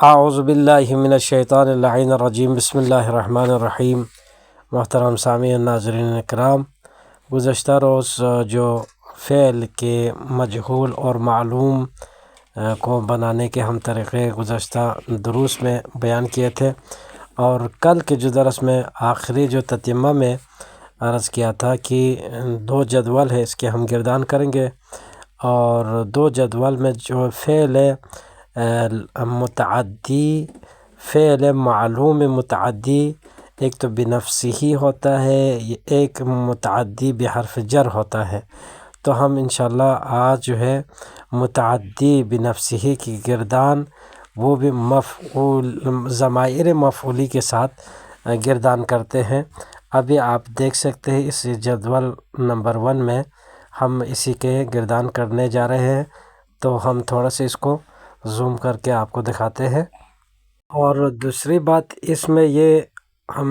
اعوذ باللہ من الشیطان اللعین الرجیم، بسم اللہ الرحمن الرحیم۔ محترم سامعین، ناظرین اکرام، گزشتہ روز جو فعل کے مجہول اور معلوم کو بنانے کے ہم طریقے گزشتہ دروس میں بیان کیے تھے، اور کل کے جو درس میں آخری جو تتمہ میں عرض کیا تھا کہ دو جدول ہے، اس کے ہم گردان کریں گے، اور دو جدول میں جو فعل متعدی، فعل معلوم متعدی، ایک تو بنفسہ ہوتا ہے، ایک متعدی بحرف جر ہوتا ہے۔ تو ہم انشاءاللہ آج جو ہے متعدی بنفسہ کی گردان، وہ بھی مفعول ضمائر مفعولی کے ساتھ گردان کرتے ہیں۔ ابھی آپ دیکھ سکتے ہیں اس جدول نمبر 1 میں ہم اسی کے گردان کرنے جا رہے ہیں، تو ہم تھوڑا سا اس کو زوم کر کے آپ کو دکھاتے ہیں۔ اور دوسری بات اس میں یہ ہم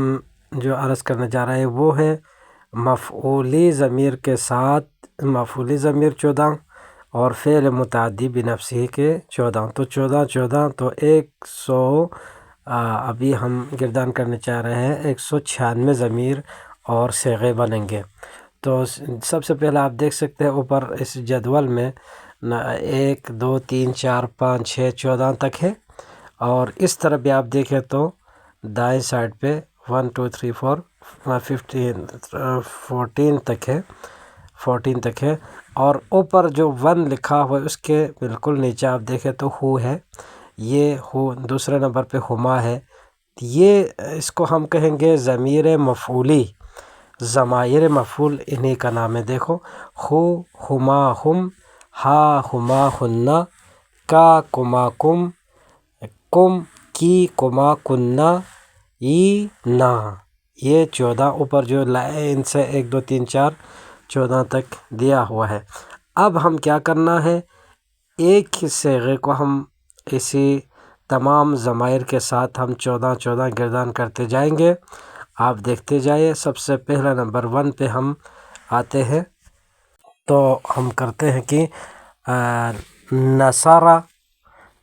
جو عرض کرنے جا رہے ہیں وہ ہے مفعولی ضمیر کے ساتھ، مفعولی ضمیر 14 اور فعل متعدی بنفسہ کے 14، تو 14 تو 100، ابھی ہم گردان کرنے چاہ رہے ہیں 196 ضمیر اور صیغے بنیں گے۔ تو سب سے پہلے آپ دیکھ سکتے ہیں اوپر اس جدول میں 1 2 3 4 5 6 14 تک ہے، اور اس طرح بھی آپ دیکھیں تو دائیں سائڈ پہ 1 2 3 4 14 تک ہے، 14 تک ہے، اور اوپر جو 1 لکھا ہوا ہے اس کے بالکل نیچے آپ دیکھیں تو ہو ہے، یہ ہو دوسرے نمبر پہ ہما ہے۔ یہ اس کو ہم کہیں گے ضمیر مفعولی، ضمائر مفعول انہی کا نام ہے۔ دیکھو، ہو، ہما، ہم، ہا، ہما، ہننا، کا، کما، کم، کم، کی، کما، کننا، ای، نا، یہ 14 اوپر جو لائن سے 1 2 3 4 14 تک دیا ہوا ہے۔ اب ہم کیا کرنا ہے، ایک ہی صیغے کو ہم اسی تمام ضمائر کے ساتھ ہم 14 گردان کرتے جائیں گے۔ آپ دیکھتے جائیں، سب سے پہلا نمبر 1 پہ ہم آتے ہیں، تو ہم کرتے ہیں کہ نصارہ،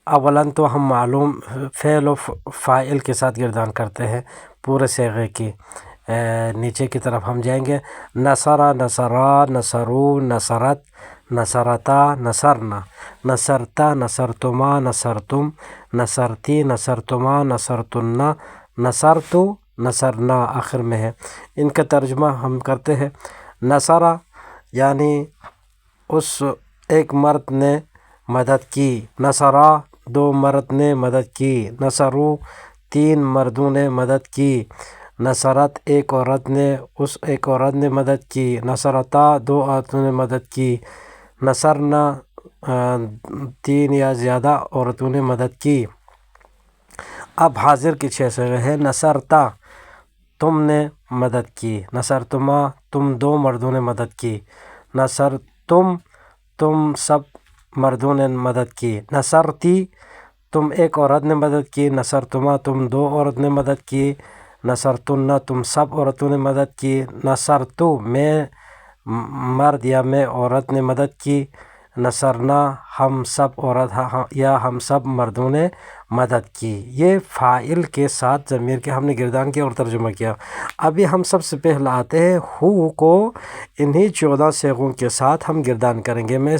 اولاً تو ہم معلوم فعل و فاعل کے ساتھ گردان کرتے ہیں پورے صیغے کی۔ نیچے کی طرف ہم جائیں گے، نصرہ، نصرا، نصرو، نصرت، نصرتا، نصرنا، نصرتا، نصرتما، نصرتم، نصرتی، نصرتما، نصرتنا، نصرتو، نصرنا آخر میں ہے۔ ان کا ترجمہ ہم کرتے ہیں۔ نصرہ یعنی اس ایک مرد نے مدد کی، نصرہ 2 مرد نے مدد کی، نصرو 3 مردوں نے مدد کی، نصرت ایک عورت نے، اس ایک عورت نے مدد کی، نصرتا 2 عورتوں نے مدد کی، نصرنا 3 یا زیادہ عورتوں نے مدد کی۔ اب حاضر کی 6 صیغے ہیں، نصرتا تم نے مدد کی، نصرتما تم 2 مردوں نے مدد کی، نصرتم تم سب مردوں نے مدد کی، نصرتی تم ایک عورت نے مدد کی، نصرتما تم 2 عورت نے مدد کی، نصرتن تم سب عورتوں نے مدد کی، نصرتو میں مرد یا میں عورت نے مدد کی، نصرنا ہم سب عورت یا ہم سب مردوں نے مدد کی۔ یہ فاعل کے ساتھ ضمیر کے ہم نے گردان کیا اور ترجمہ کیا۔ ابھی ہم سب سے پہلے آتے ہیں ہو کو، انہی 14 صیغوں کے ساتھ ہم گردان کریں گے۔ میں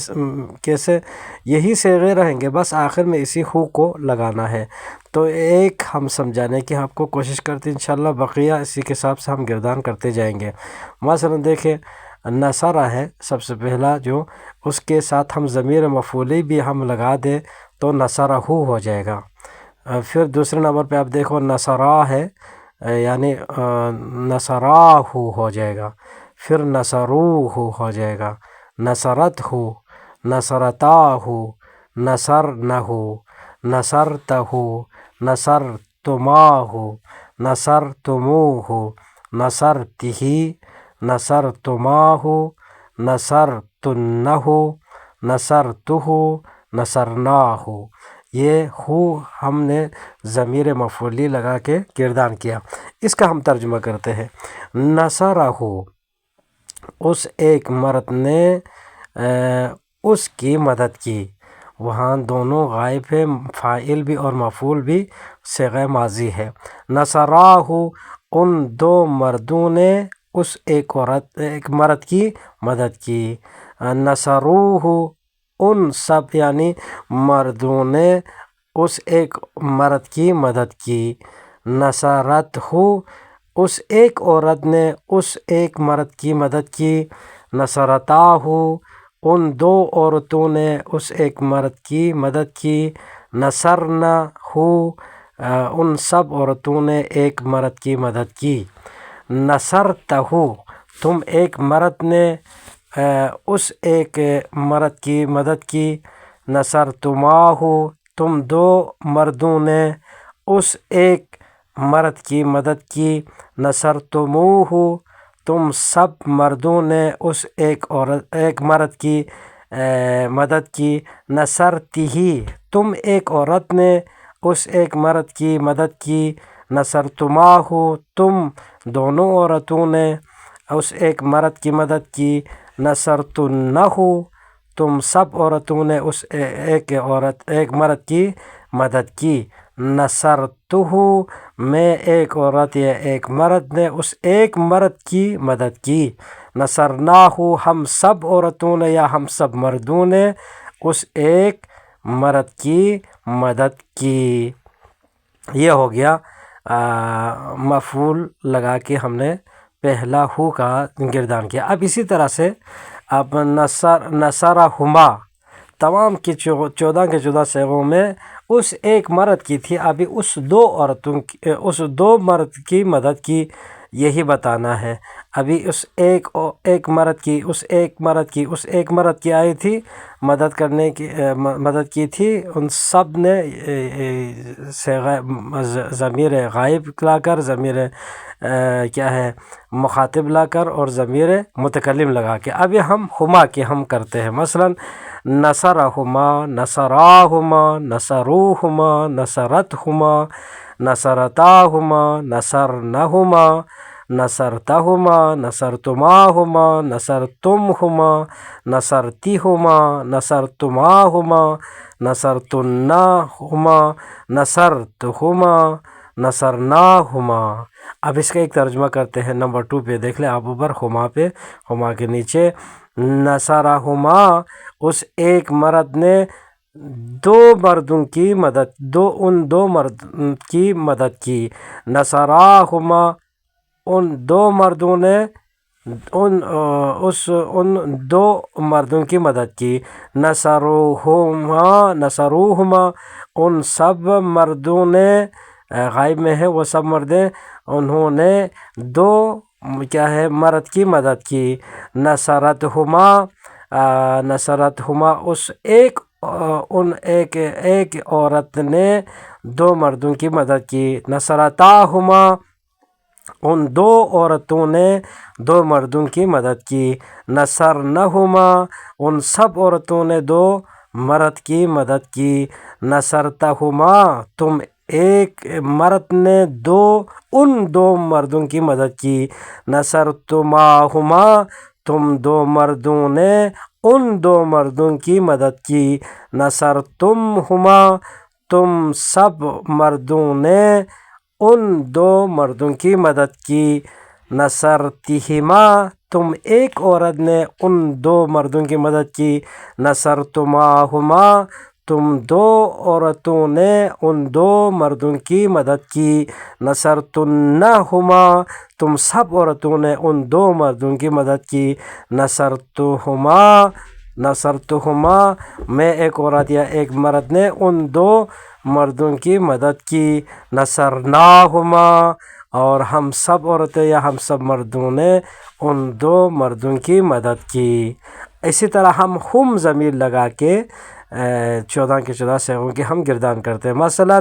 کیسے، یہی صیغے رہیں گے، بس آخر میں اسی ہو کو لگانا ہے۔ تو ایک ہم سمجھانے کی آپ کو کوشش کرتے ہیں، انشاءاللہ بقیہ اسی کے حساب سے ہم گردان کرتے جائیں گے۔ مثلا دیکھیں، نصرہ ہے سب سے پہلا، جو اس کے ساتھ ہم ضمیر مفعولی بھی ہم لگا دیں تو نصرہ ہو جائے گا۔ پھر دوسرے نمبر پہ آپ دیکھو نصرہ ہے، یعنی نصراہ ہو جائے گا، پھر نصروہ ہو جائے گا، نصرت ہو، نصرتا ہو، نصرنہ، نصرتہ، نصرتما ہو، نصرتمو ہو، نصرتہ، نصرتما ہو، نصرتنہ ہو، نصرتہ، نصرنا ہو۔ یہ ہو ہم نے ضمیر مفعولی لگا کے گردان کیا۔ اس کا ہم ترجمہ کرتے ہیں، نصرہ اس ایک مرد نے اس کی مدد کی، وہاں دونوں غائب ہے، فاعل بھی اور مفعول بھی صیغہ ماضی ہے۔ نصراہ ان دو مردوں نے اس ایک مرد کی مدد کی۔ نصروہ ان سب یعنی مردوں نے اس ایک مرد کی مدد کی۔ نصرتہ اس ایک عورت نے اس ایک مرد کی مدد کی۔ نصرتاہ ان دو عورتوں نے اس ایک مرد کی مدد کی۔ نصرنہ ان سب عورتوں نے ایک مرد کی مدد کی۔ نصرتہ تم ایک مرد نے اس ایک مرد کی مدد کی۔ نصرتماہ تم دو مردوں نے اس ایک مرد کی مدد کی۔ نصرتموہ تم سب مردوں نے اس ایک مرد کی مدد کی۔ نصرتہ تم ایک عورت نے اس ایک مرد کی مدد کی۔ نصرتماہ تم دونوں عورتوں نے اس ایک مرد کی مدد کی۔ نصرتنہ تم سب عورتوں نے اس ایک مرد کی مدد کی۔ نصرتہ میں ایک عورت یا ایک مرد نے اس ایک مرد کی مدد کی۔ نصرناہ ہم سب عورتوں نے یا ہم سب مردوں نے اس ایک مرد کی مدد کی۔ یہ ہو گیا مفعول لگا کے ہم نے پہلا ہو کا گردان کیا۔ اب اسی طرح سے اب نصرہما تمام کی 14 کے 14 صیغوں میں اس ایک مرد کی تھی، ابھی اس دو مرد کی مدد کی یہی بتانا ہے۔ ابھی اس ایک مرد کی آئی تھی مدد کرنے کی مدد کی تھی، ان سب نے ضمیر غائب لا کر، ضمیر کیا ہے مخاطب لا کر اور ضمیر متکلم لگا کے ابھی ہم ہما کے ہم کرتے ہیں۔ مثلا نصرہما، نصراہما، نصروہما، نصرتہما، نصرتاہما، نصرنہما، نصرتہما، نصرتماہما، نصرتمہما، نصرتہما، نصرتماہما، نصرتنہما، نصرتہما، نصرناہما۔ اب اس کا ایک ترجمہ کرتے ہیں۔ نمبر 2 پہ دیکھ لیں آپ اوپر ہما پہ، ہما کے نیچے نصرہما اس ایک مرد نے دو مردوں کی مدد ان دو مرد کی مدد کی۔ نصراہما ان دو مردوں نے ان دو مردوں کی مدد کی۔ نصروہما ان سب مردوں نے غائب میں ہے وہ سب مردیں، انہوں نے دو کیا ہے مرد کی مدد کی۔ نصرتہما اس ایک عورت نے دو مردوں کی مدد کی۔ نصرتاہما ان دو عورتوں نے دو مردوں کی مدد کی۔ نصرنہما ان سب عورتوں نے دو مرد کی مدد کی۔ نصرتہما تم ایک مرد نے ان دو مردوں کی مدد کی۔ نصرتماہما تم دو مردوں نے ان دو مردوں کی مدد کی۔ نصرتمہما تم سب مردوں نے ان دو مردوں کی مدد کی۔ نصرتہما تم ایک عورت نے ان دو مردوں کی مدد کی۔ نصرتماہما تم دو عورتوں نے ان دو مردوں کی مدد کی۔ نصرتنہما تم سب عورتوں نے ان دو مردوں کی مدد کی۔ نصرتہما میں ایک عورت یا ایک مرد نے ان دو مردوں کی مدد کی۔ نصرناہما اور ہم سب عورتیں یا ہم سب مردوں نے ان دو مردوں کی مدد کی۔ اسی طرح ہم ضمیر لگا کے 14 کے 14 صیغوں کے ہم گردان کرتے ہیں۔ مثلا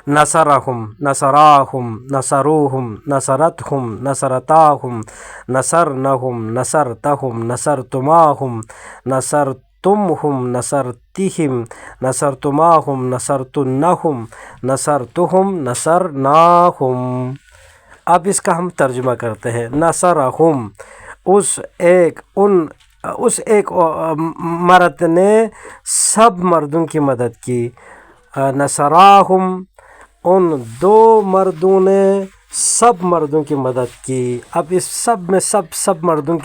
نصرہم، نصراہم، نصروہم، نصرتہم، نصرتاہم، نصرنہم، نصرتہم، نصرتماہم، نصرتمہم، نصرتہم، نصرتماہم، نصرتنہم، نصرتہم، نصرناہم۔ اب اس کا ہم ترجمہ کرتے ہیں۔ نصرہم ان اس ایک مرد نے سب مردوں کی مدد کی. نصراہم ان دو مردوں نے سب مردوں کی مدد کی. اب اس سب میں سب مردوں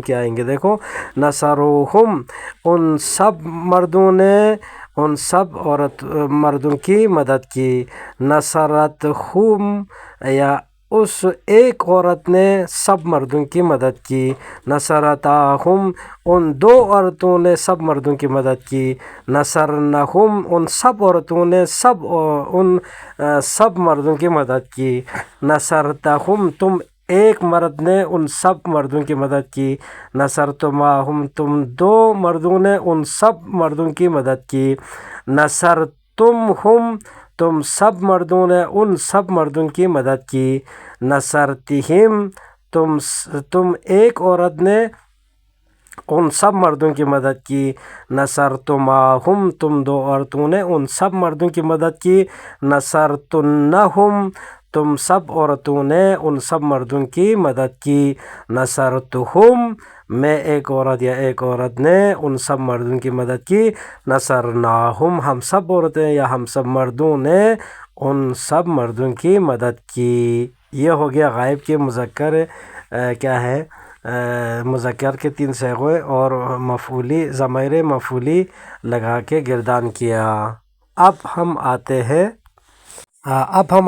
کی آئیں گے. دیکھو نصروہم ان سب مردوں نے ان سب مردوں کی مدد کی. نصرتہم یا اس ایک عورت نے سب مردوں کی مدد کی. نصرتاہم ان دو عورتوں نے سب مردوں کی مدد کی. نصرنہم ان سب عورتوں نے ان سب مردوں کی مدد کی. نصرتہم تم ایک مرد نے ان سب مردوں کی مدد کی. نصرتماہم تم دو مردوں نے ان سب مردوں کی مدد کی. نصرتمہم تم سب مردوں نے ان سب مردوں کی مدد کی. نصرتہم تم ایک عورت نے ان سب مردوں کی مدد کی. نصرتماہم تم دو عورتوں نے ان سب مردوں کی مدد کی. نصرتنہم تم سب عورتوں نے ان سب مردوں کی مدد کی. نصرتہم میں ایک عورت یا ایک عورت نے ان سب مردوں کی مدد کی. نصرناہم ہم سب عورتیں یا ہم سب مردوں نے ان سب مردوں کی مدد کی. یہ ہو گیا غائب کے مذکر کیا ہے مذکر کے 3 صیغے اور مفعولی ضمیر مفعولی لگا کے گردان کیا. اب ہم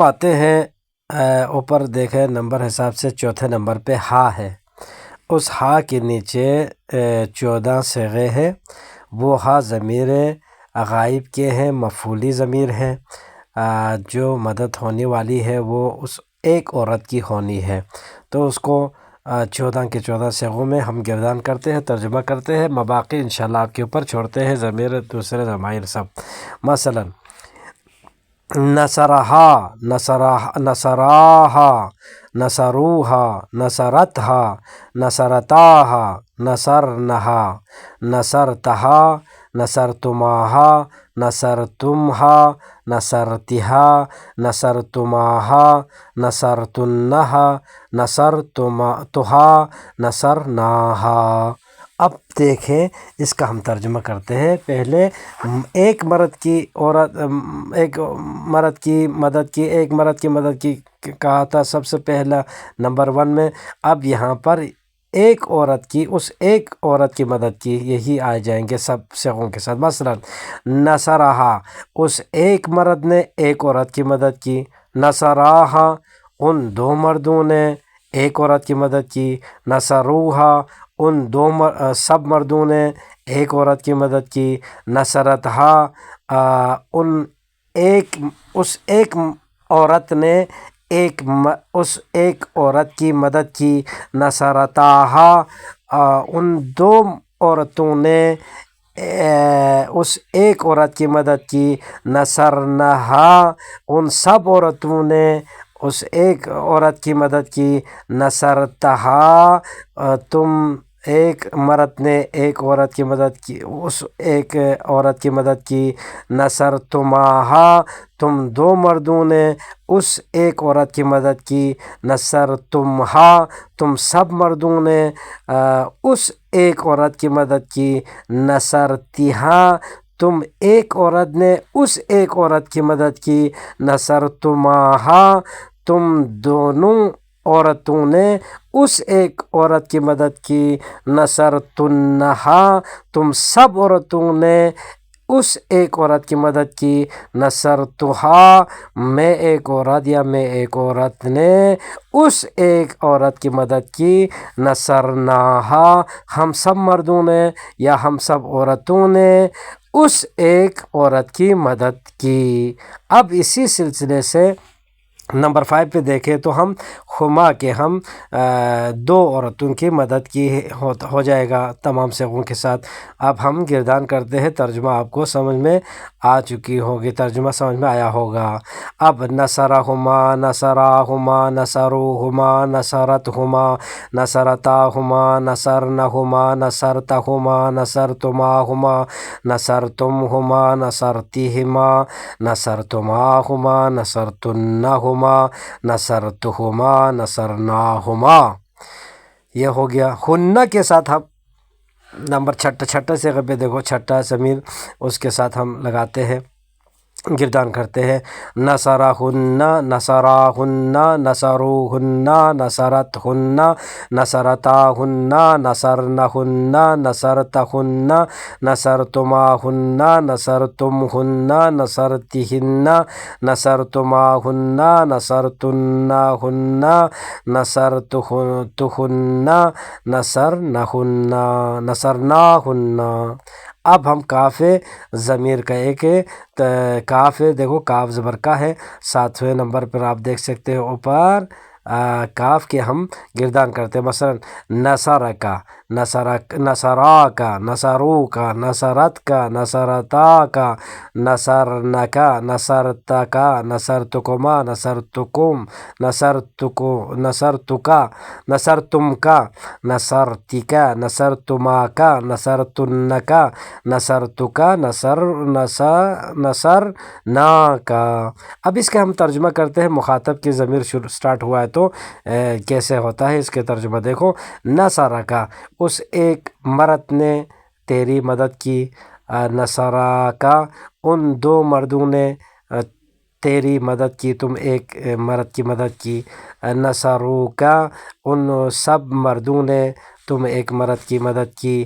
آتے ہیں اوپر دیکھیں نمبر حساب سے چوتھے نمبر پہ ہا ہے. اس ہا کے نیچے 14 صیغے ہیں. وہ ہا ضمیر غائب کے ہیں، مفعولی ضمیر ہے. جو مدد ہونے والی ہے وہ اس ایک عورت کی ہونی ہے. تو اس کو 14 کے 14 صیغوں میں ہم گردان کرتے ہیں، ترجمہ کرتے ہیں. مباقی انشاءاللہ آپ کے اوپر چھوڑتے ہیں ضمیر دوسرے ضمائر سب. مثلا نصرہا، نصراہا، نصروہا، نصرتہا، نصرتاہا، نصرنہا، نصرتہا، نصرتماہا، نصرتمہا، نصرتہا، نصرتماہا، نصرتنہا، نصرتہا، نصرناہا. اب دیکھیں اس کا ہم ترجمہ کرتے ہیں. پہلے ایک مرد کی مدد کی کہا تھا سب سے پہلا نمبر 1 میں. اب یہاں پر ایک عورت کی اس ایک عورت کی مدد کی، یہی آ جائیں گے سب صیغوں کے ساتھ. مثلا نصرہا اس ایک مرد نے ایک عورت کی مدد کی. نصراہا ان دو مردوں نے ایک عورت کی مدد کی. نصروہا ان سب مردوں نے ایک عورت کی مدد کی. نصرتہا اس ایک عورت نے اس ایک عورت کی مدد کی. نصرتاہا ان دو عورتوں نے اس ایک عورت کی مدد کی. نصرنہا ان سب عورتوں نے اس ایک عورت کی مدد کی. نصرتہا تم ایک مرد نے ایک عورت کی مدد کی، اس ایک عورت کی مدد کی. نصرتماہا تم دو مردوں نے اس ایک عورت کی مدد کی. نصرتمہا تم سب مردوں نے اس ایک عورت کی مدد کی. نصرتہا تم ایک عورت نے اس ایک عورت کی مدد کی. نصرتماہا تم دونوں عورتوں نے اس ایک عورت کی مدد کی. نصرتنہا تم سب عورتوں نے اس ایک عورت کی مدد کی. نصرتہا میں ایک عورت یا میں ایک عورت نے اس ایک عورت کی مدد کی. نصرناہا ہم سب مردوں نے یا ہم سب عورتوں نے اس ایک عورت کی مدد کی. اب اسی سلسلے سے نمبر 5 پہ دیکھیں تو ہم خما کے ہم دو عورتوں کی مدد کی ہو جائے گا تمام صیغوں کے ساتھ. اب ہم گردان کرتے ہیں. ترجمہ آپ کو سمجھ میں آ چکی ہوگی، ترجمہ سمجھ میں آیا ہوگا. اب نصرہما، نصراہما، نصروہما، نصرتہما، نصرتاہما، نصرنہما، نصرتہما، نصرتماہما، نصرتمہما، نصرتہما، نصرتماہما، نصرتنہما، نصرتہما، نصرناہما. یہ ہو گیا. ہن کے ساتھ ہم نمبر چھٹا صیغے پہ دیکھو، چھٹا ضمیر اس کے ساتھ ہم لگاتے ہیں، گردان کرتے ہیں، نصرہن، نصراہن، نصروہن، نصرتہن، نصرتاہن، نصرنہن، نصرتہن، نصرتماہن، نصرتمہن، نصرتہن، نصرتماہن، نصرتنہن، نصرتہن، نصرنہن، نصرناہن۔ اب ہم کاف ضمیر کا ایک کاف ہے، دیکھو کاف زبر کا ہے، 7ویں نمبر پر آپ دیکھ سکتے ہو اوپر کاف کے ہم گردان کرتے ہیں، مثلا نصرکا، نصراکا، نصروکا، نصرتکا، نصرتاکا، نصرنکا، نصرتکا، نصرتکما، نصرتکم، نصرتکا، نصرتمکا، نصرتکا، نصرتماکا، نصرتنکا، نصرتکا، نصرناکا۔ اب اس کا ہم ترجمہ کرتے ہیں، مخاطب کی ضمیر سٹارٹ ہوا ہے تو کیسے ہوتا ہے، اس کے ترجمہ دیکھو، نصرکا، اس ایک مرد نے تیری مدد کی، نصراکا، ان دو مردوں نے تیری مدد کی، تم ایک مرد کی مدد کی، نصروکا، ان سب مردوں نے تم ایک مرد کی مدد کی،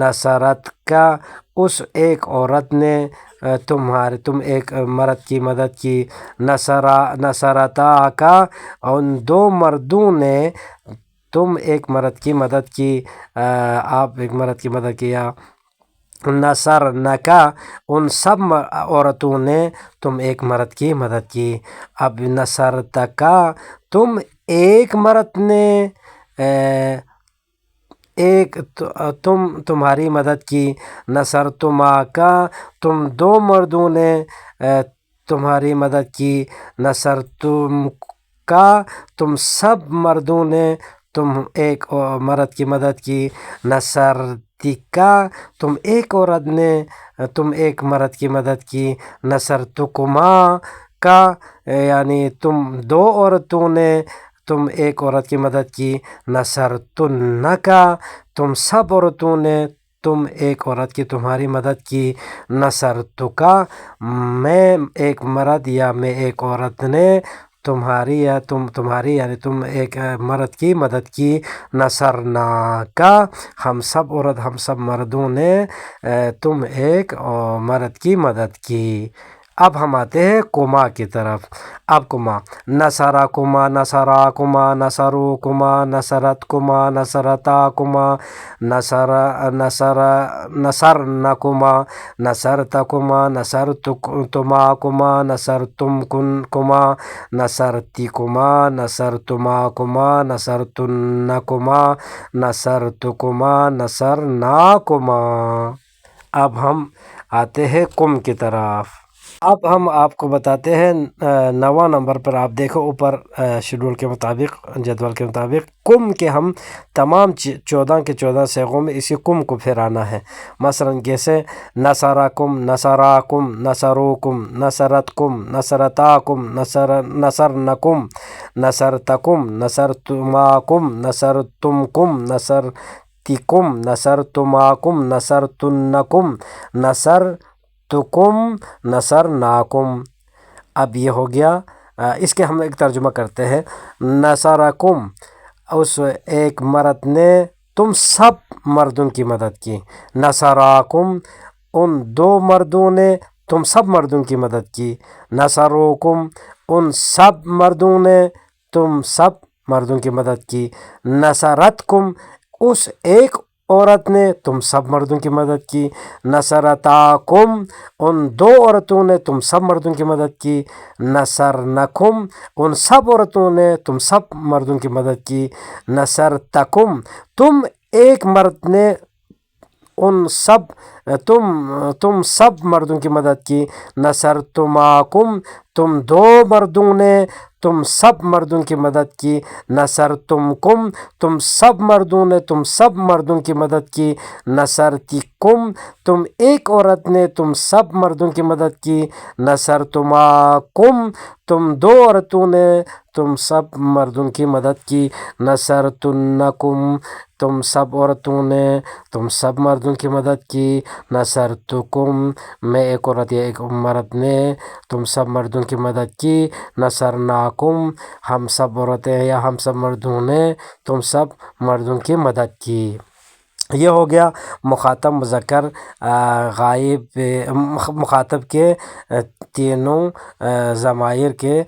نصرت کا، اس ایک عورت نے تم ایک مرد کی مدد کی، نصرتا کا، ان دو مردوں نے تم ایک مرد کی مدد کی، آپ ایک مرد کی مدد کیا، نصرنکا، ان سب عورتوں نے تم ایک مرد کی مدد کی۔ اب نصرتکا، تم ایک مرد نے تمہاری مدد کی، نصرتماکا، تم دو مردوں نے تمہاری مدد کی، نصرتمکا، تم سب مردوں نے تم ایک مرد کی مدد کی، نصرتکا، تم ایک عورت نے تم ایک مرد کی مدد کی، نصرتکما کا، یعنی تم دو عورتوں نے تم ایک عورت کی مدد کی، نصرتنکا، تم سب عورتوں نے تم ایک عورت کی تمہاری مدد کی، نصرتکا، میں ایک مرد یا میں ایک عورت نے تمہاری یعنی تم ایک مرد کی مدد کی، نصرناکا، ہم سب مردوں نے تم ایک مرد کی مدد کی۔ اب ہم آتے ہیں کما کی طرف۔ اب کما، نصرکما، نصراکما، نصروکما، نصرتکما، نصرتاکما، نصرنکما، نصرتکما، نصرتماکما، نصرتمکما، نصرتکما، نصرتماکما، نصرتنکما، نصرتکما، نصرناکما۔ اب ہم آتے ہیں کم کی طرف۔ اب ہم آپ کو بتاتے ہیں 9واں نمبر پر، آپ دیکھو اوپر شیڈول کے مطابق، جدول کے مطابق، کم کے ہم تمام 14 کے 14 صیغوں میں اسی کم کو پھیرانا ہے، مثلا جیسے نصرکم، نصراکم، نصروکم، نصرتکم، نصرتاکم، نصرنکم، نصرتکم، نصرتماکم، نصرتمکم، نصرتکم، نصرتماکم، نصرتنکم، نصرتکم، نصرناکم۔ اب یہ ہو گیا، اس کے ہم ایک ترجمہ کرتے ہیں، نصرکم، اس ایک مرد نے تم سب مردوں کی مدد کی، نصراکم، ان دو مردوں نے تم سب مردوں کی مدد کی، نصروکم، ان سب مردوں نے تم سب مردوں کی مدد کی، نصرتکم، اس ایک عورت نے تم سب مردوں کی مدد کی، نصرتاکم، ان دو عورتوں نے تم سب مردوں کی مدد کی، نصرنکم، ان سب عورتوں نے تم سب مردوں کی مدد کی، نصرتکم، تم ایک مرد نے تم سب مردوں کی مدد کی، نصرتماکم، تم دو مردوں نے تم سب مردوں کی مدد کی، نصرتمکم، تم سب مردوں نے تم سب مردوں کی مدد کی، نصرتکم، تم ایک عورت نے تم سب مردوں کی مدد کی، نصرتماکم، تم دو عورتوں نے تم سب مردوں کی مدد کی، نصرتنکم، تم سب عورتوں نے تم سب مردوں کی مدد کی، نصرتکم میں ایک عورت یا ایک مرد نے تم سب مردوں کی مدد کی، نصرناکم ہم سب عورتیں یا ہم سب مردوں نے تم سب مردوں کی مدد کی۔ یہ ہو گیا مخاطب مذکر غائب مخاطب کے تینوں ضمائر کے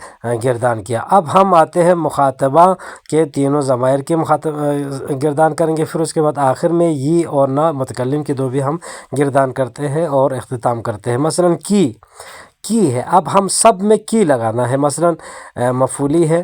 گردان کیا۔ اب ہم آتے ہیں مخاطبہ کے تینوں ضمائر کے گردان کریں گے، پھر اس کے بعد آخر میں ی اور نا متکلم کے دو بھی ہم گردان کرتے ہیں اور اختتام کرتے ہیں۔ مثلا کی ہے، اب ہم سب میں کی لگانا ہے۔ مثلا مفعولی ہے،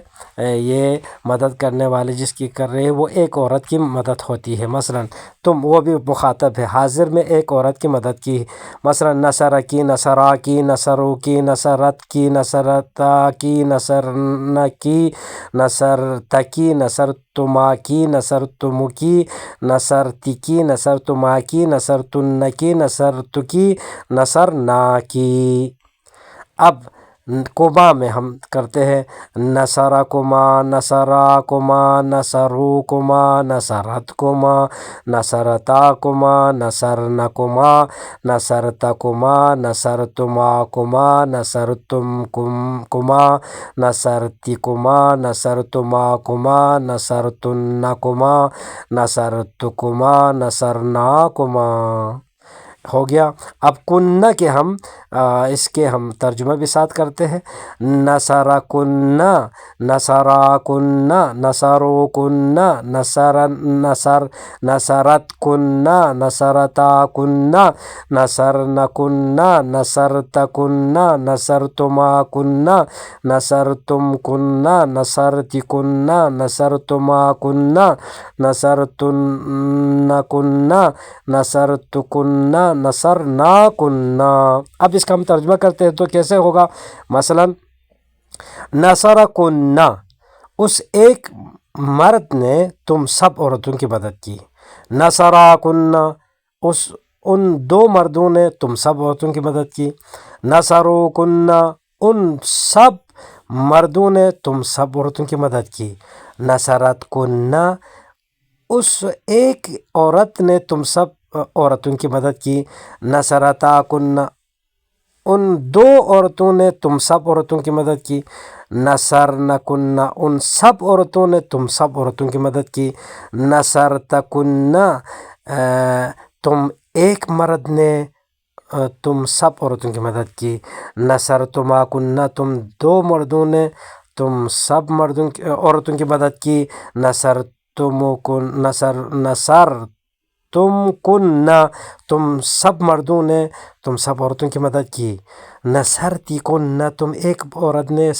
یہ مدد کرنے والے جس کی کر رہے ہیں وہ ایک عورت کی مدد ہوتی ہے۔ مثلا تم، وہ بھی مخاطب ہے، حاضر میں ایک عورت کی مدد کی۔ مثلا نصر کی، نصرا کی، نصرو کی، نصرت کی، نصرتا کی، نصرن کی، نصرت کی، نصرتما کی، نصرتم کی، نصرتی کی، نصرتما کی، نصرتن کی، نصرت کی، نصرنا کی۔ اب کما میں ہم کرتے ہیں نصرکما، نصراکما، نصروکما، نصرتکما، نصرتاکما، نصرنکما، نصرتکما، نصرتماکما، نصرتمکما، نصرتکما، نصرتماکما، نصرتنکما، نصرتکما، نصرناکما۔ ہو گیا۔ اب کنہ کے ہم اس کے ہم ترجمہ بھی ساتھ کرتے ہیں۔ نصرکنہ، نصراکنہ، نصروکنہ، نصرتکنہ، نصرتاکنہ، نصرنکنہ، نصرتکنہ، نصرتماکنہ، نصرتمکنہ، نصرتکنہ، نصرتماکنہ، نصرتنکنہ، نصرتکنہ، نصرناکنہ۔ اب اس کا ہم ترجمہ کرتے ہیں تو کیسے ہوگا؟ مثلا نصرکنہ، اس ایک مرد نے تم سب عورتوں کی مدد کی۔ نصراکنہ، ان دو مردوں نے تم سب عورتوں کی مدد کی۔ نصروکنہ، ان سب مردوں نے تم سب عورتوں کی مدد کی۔ نصرتکنہ، اس ایک عورت نے تم سب عورتوں کی مدد کی۔ نصرتاکنہ، ان دو عورتوں نے تم سب عورتوں کی مدد کی۔ نصرنکنہ، ان سب عورتوں نے تم سب عورتوں کی مدد کی۔ نصرتکنہ، تم ایک مرد نے تم سب عورتوں کی مدد کی۔ نصرتماکنہ، تم دو مردوں نے تم سب عورتوں کی مدد کی۔ نصرتمکنہ، تم سب مردوں نے تم سب عورتوں کی مدد کی۔ نصرتکنہ، تم ایک عورت نے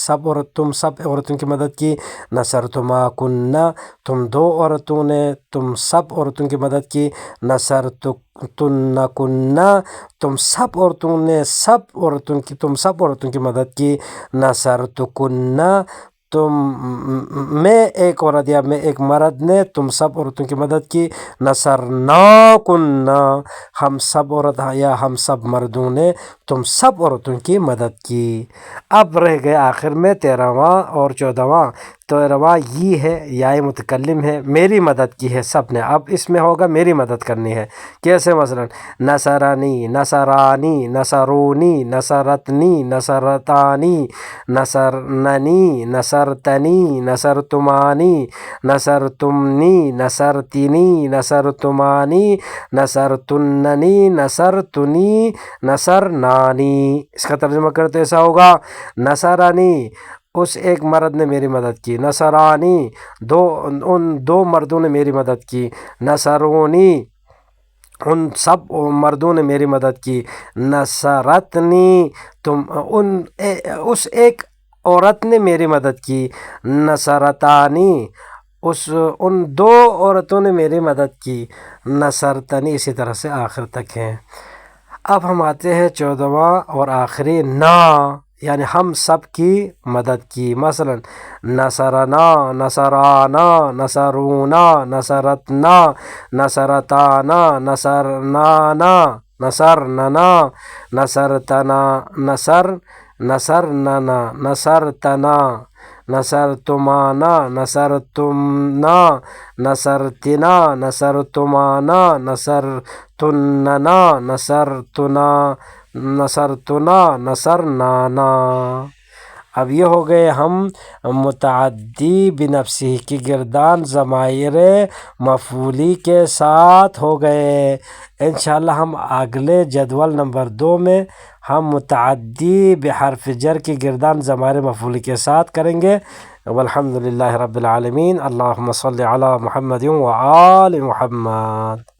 تم سب عورتوں کی مدد کی۔ نصرتماکنہ، تم دو عورتوں نے تم سب عورتوں کی مدد کی۔ نصرتنکنہ، تم سب عورتوں نے تم سب عورتوں کی مدد کی۔ نصرتکنہ، میں ایک عورت یا میں ایک مرد نے تم سب عورتوں کی مدد کی۔ نصرناکنہ، ہم سب عورت یا ہم سب مردوں نے تم سب عورتوں کی مدد کی۔ اب رہ گئے آخر میں 13واں اور 14واں۔ 13واں یہ ہے، یا متکلم ہے، میری مدد کی ہے سب نے۔ اب اس میں ہوگا میری مدد کرنی ہے۔ کیسے؟ مثلا نصرانی، نصرانی، نصرونی، نصرتنی، نصرتانی، نصرننی، نصرتنی، نصرتمانی، نصرتمنی، نصرتنی، نصرتمانی، نصرتننی، نصرتنی، نصرنانی۔ اس کا ترجمہ کرتے ایسا ہوگا: نصرانی، اس ایک مرد نے میری مدد کی۔ نصرانی، ان دو مردوں نے میری مدد کی۔ نصرونی، ان سب مردوں نے میری مدد کی۔ نصرتنی، اس ایک عورت نے میری مدد کی۔ نصرتانی، ان دو عورتوں نے میری مدد کی۔ نصرتنی، اسی طرح سے آخر تک ہیں۔ اب ہم آتے ہیں 14واں اور آخری، نا، یعنی ہم سب کی مدد کی۔ مثلا نصرنا، نصرانا، نصرونا، نصرتنا، نصرتانا، نصرنانا، نصرننا، نصرتنا، نصرننا، نصرتنا، نصرتمانا، نصرتمنا، نصرتنا، نصرتمانا، نصرتننا، نصرتنا، نصرتنا، نصرنانا۔ اب یہ ہو گئے ہم متعدی بنفسہ کی گردان ضمائر مفعولی کے ساتھ ہو گئے۔ انشاءاللہ ہم اگلے جدول نمبر 2 میں ہم متعدی بحرف جر کی گردان ضمائر مفعولی کے ساتھ کریں گے۔ والحمد للہ رب العالمین۔ اللہم صلی علی محمد و آل محمد۔